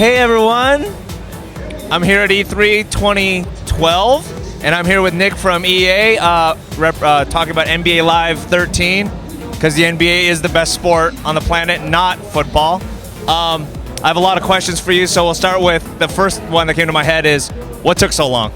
Hey everyone, I'm here at E3 2012, and I'm here with Nick from EA, talking about NBA Live 13, because the NBA is the best sport on the planet, not football. I have a lot of questions for you, so we'll start with the first one that came to my head is, what took so long?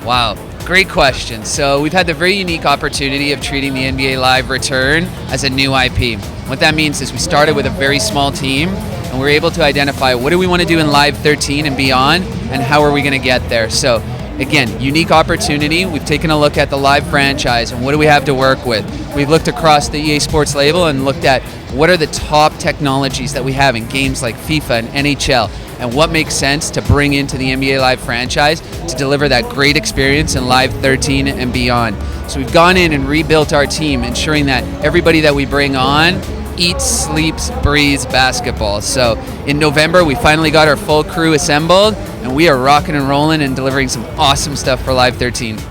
Wow, great question. So we've had the very unique opportunity of treating the NBA Live Return as a new IP. What that means is we started with a very small team, and we're able to identify what do we want to do in Live 13 and beyond, and how are we going to get there. So again, unique opportunity. We've taken a look at the Live franchise and what do we have to work with. We've looked across the EA Sports label and looked at what are the top technologies that we have in games like FIFA and NHL, and what makes sense to bring into the NBA Live franchise to deliver that great experience in Live 13 and beyond. So we've gone in and rebuilt our team, ensuring that everybody that we bring on eats, sleeps, breathes basketball. So in November, we finally got our full crew assembled, and we are rocking and rolling and delivering some awesome stuff for Live 13. All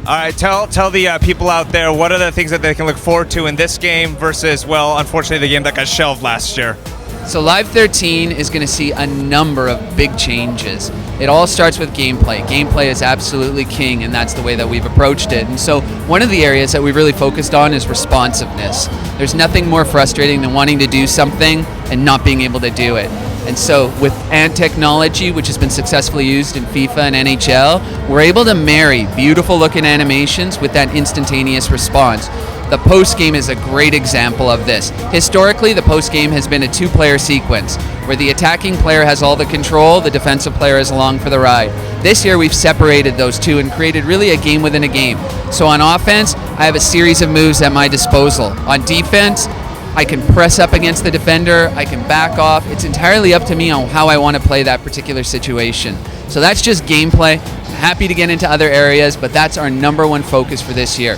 right, tell the people out there, what are the things that they can look forward to in this game versus, well, unfortunately, the game that got shelved last year? So Live 13 is going to see a number of big changes. It all starts with gameplay. Gameplay is absolutely king, and that's the way that we've approached it. And so one of the areas that we really focused on is responsiveness. There's nothing more frustrating than wanting to do something and not being able to do it. And so with Ant technology, which has been successfully used in FIFA and NHL, we're able to marry beautiful looking animations with that instantaneous response. The post-game is a great example of this. Historically, the post-game has been a two-player sequence, where the attacking player has all the control, the defensive player is along for the ride. This year, we've separated those two and created really a game within a game. So on offense, I have a series of moves at my disposal. On defense, I can press up against the defender, I can back off. It's entirely up to me on how I want to play that particular situation. So that's just gameplay. I'm happy to get into other areas, but that's our number one focus for this year.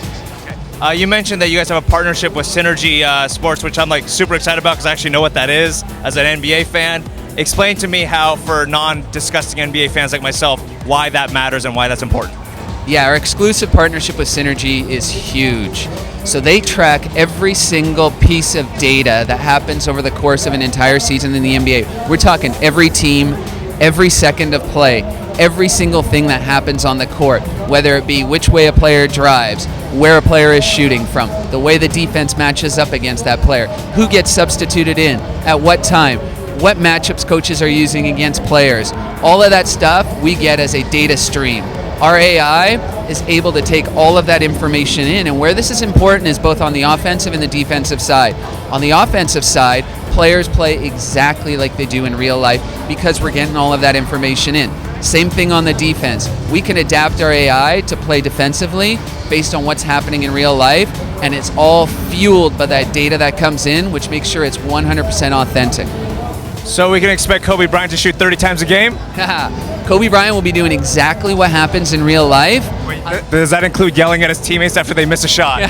You mentioned that you guys have a partnership with Synergy Sports, which I'm super excited about because I actually know what that is as an NBA fan. Explain to me how, for non-disgusting NBA fans like myself, why that matters and why that's important. Yeah, our exclusive partnership with Synergy is huge. So they track every single piece of data that happens over the course of an entire season in the NBA. We're talking every team, every second of play, every single thing that happens on the court, whether it be which way a player drives, where a player is shooting from, the way the defense matches up against that player, who gets substituted in, at what time, what matchups coaches are using against players. All of that stuff we get as a data stream. Our AI is able to take all of that information in, and where this is important is both on the offensive and the defensive side. On the offensive side, players play exactly like they do in real life because we're getting all of that information in. Same thing on the defense. We can adapt our AI to play defensively based on what's happening in real life, and it's all fueled by that data that comes in, which makes sure it's 100% authentic. So we can expect Kobe Bryant to shoot 30 times a game? Kobe Bryant will be doing exactly what happens in real life. Wait, does that include yelling at his teammates after they miss a shot?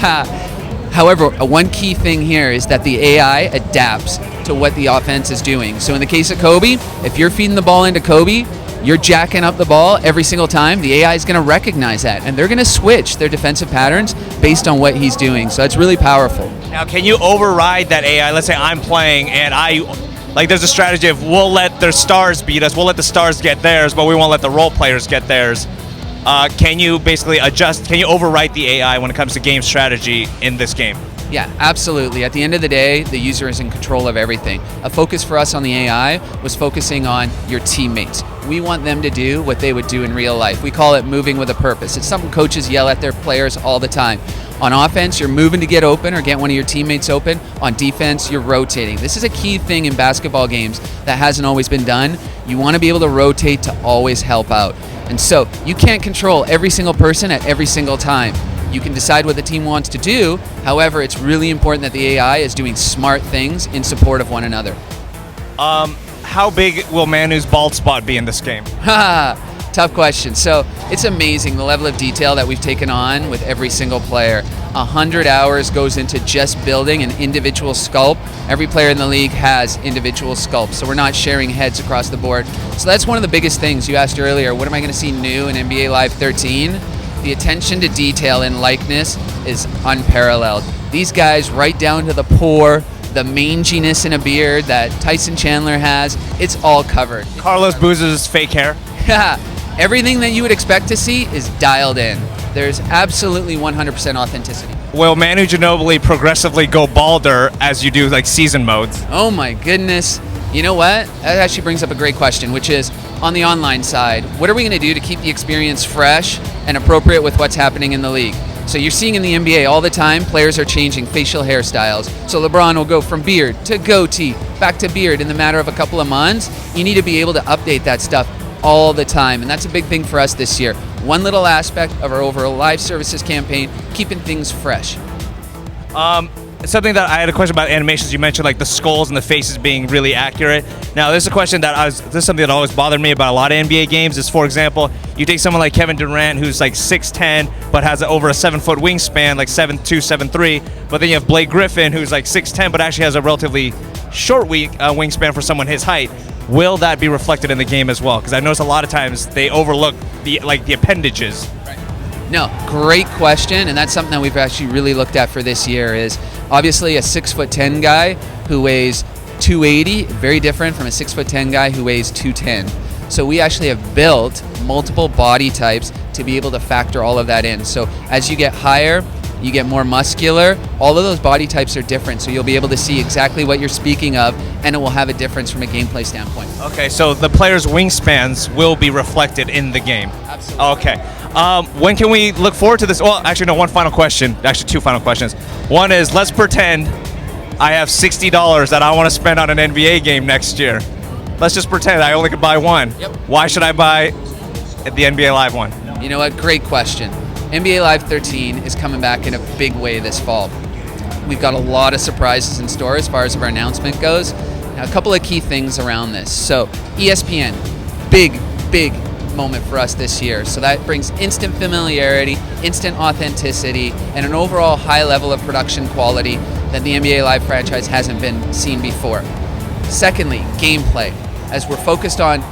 However, one key thing here is that the AI adapts to what the offense is doing. So in the case of Kobe, if you're feeding the ball into Kobe, you're jacking up the ball every single time, the AI is going to recognize that, and they're going to switch their defensive patterns based on what he's doing. So it's really powerful. Now, can you override that AI? Let's say I'm playing and there's a strategy of we'll let their stars beat us, we'll let the stars get theirs, but we won't let the role players get theirs. Can you basically can you overwrite the AI when it comes to game strategy in this game? Yeah, absolutely. At the end of the day, the user is in control of everything. A focus for us on the AI was focusing on your teammates. We want them to do what they would do in real life. We call it moving with a purpose. It's something coaches yell at their players all the time. On offense, you're moving to get open or get one of your teammates open. On defense, you're rotating. This is a key thing in basketball games that hasn't always been done. You want to be able to rotate to always help out. And so you can't control every single person at every single time. You can decide what the team wants to do. However, it's really important that the AI is doing smart things in support of one another. How big will Manu's bald spot be in this game? Tough question. So it's amazing the level of detail that we've taken on with every single player. 100 hours goes into just building an individual sculpt. Every player in the league has individual sculpts, so we're not sharing heads across the board. So that's one of the biggest things. You asked earlier, what am I going to see new in NBA Live 13? The attention to detail in likeness is unparalleled. These guys, right down to the pore, the manginess in a beard that Tyson Chandler has, it's all covered. Carlos Booza's fake hair. Everything that you would expect to see is dialed in. There's absolutely 100% authenticity. Will Manu Ginobili progressively go balder as you do like season modes? Oh my goodness. You know what? That actually brings up a great question, which is on the online side, what are we going to do to keep the experience fresh and appropriate with what's happening in the league? So you're seeing in the NBA all the time, players are changing facial hairstyles. So LeBron will go from beard to goatee, back to beard in the matter of a couple of months. You need to be able to update that stuff all the time, and that's a big thing for us this year. One little aspect of our overall live services campaign, keeping things fresh. Something that I had a question about animations. You mentioned like the skulls and the faces being really accurate. Now, this is a question that this is something that always bothered me about a lot of NBA games. Is, for example, you take someone like Kevin Durant, who's like 6'10", but has over a 7-foot wingspan, like 7'2", 7'3", but then you have Blake Griffin, who's like 6'10", but actually has a relatively short wingspan for someone his height. Will that be reflected in the game as well? Because I notice a lot of times they overlook the appendages. No, great question, and that's something that we've actually really looked at for this year. Is obviously a 6'10" guy who weighs 280, very different from a 6'10" guy who weighs 210. So we actually have built multiple body types to be able to factor all of that in. So as you get higher, you get more muscular. All of those body types are different, so you'll be able to see exactly what you're speaking of, and it will have a difference from a gameplay standpoint. Okay, so the players' wingspans will be reflected in the game. Absolutely. Okay. When can we look forward to this? Well, actually, no, one final question. Actually, two final questions. One is, let's pretend I have $60 that I want to spend on an NBA game next year. Let's just pretend I only could buy one. Yep. Why should I buy the NBA Live one? You know what? Great question. NBA Live 13 is coming back in a big way this fall. We've got a lot of surprises in store as far as our announcement goes. Now, a couple of key things around this. So ESPN, big moment for us this year. So that brings instant familiarity, instant authenticity, and an overall high level of production quality that the NBA Live franchise hasn't been seen before. Secondly, gameplay. As we're focused on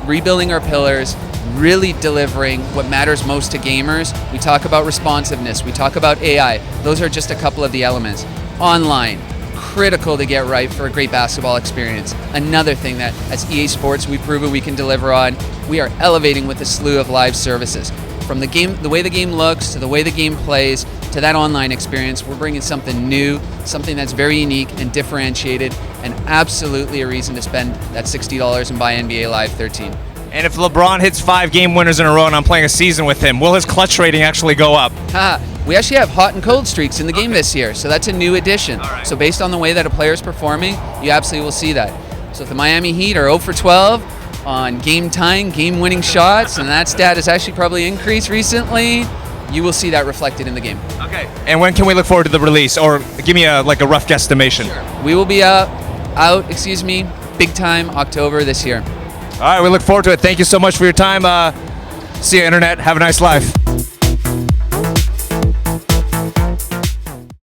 rebuilding our pillars, really delivering what matters most to gamers, we talk about responsiveness, we talk about AI. Those are just a couple of the elements. Online, critical to get right for a great basketball experience. Another thing that as EA Sports we've proven we can deliver on, we are elevating with a slew of live services. From the game, the way the game looks, to the way the game plays, to that online experience, we're bringing something new, something that's very unique and differentiated, and absolutely a reason to spend that $60 and buy NBA Live 13. And if LeBron hits 5 game winners in a row and I'm playing a season with him, will his clutch rating actually go up? We actually have hot and cold streaks in the game this year, so that's a new addition. Right. So based on the way that a player is performing, you absolutely will see that. So if the Miami Heat are 0 for 12 on game-tying, game-winning shots, and that stat has actually probably increased recently, you will see that reflected in the game. Okay. And when can we look forward to the release? Or give me a rough guesstimation. Sure. We will be out, big time October this year. All right, we look forward to it. Thank you so much for your time. See you, Internet. Have a nice life.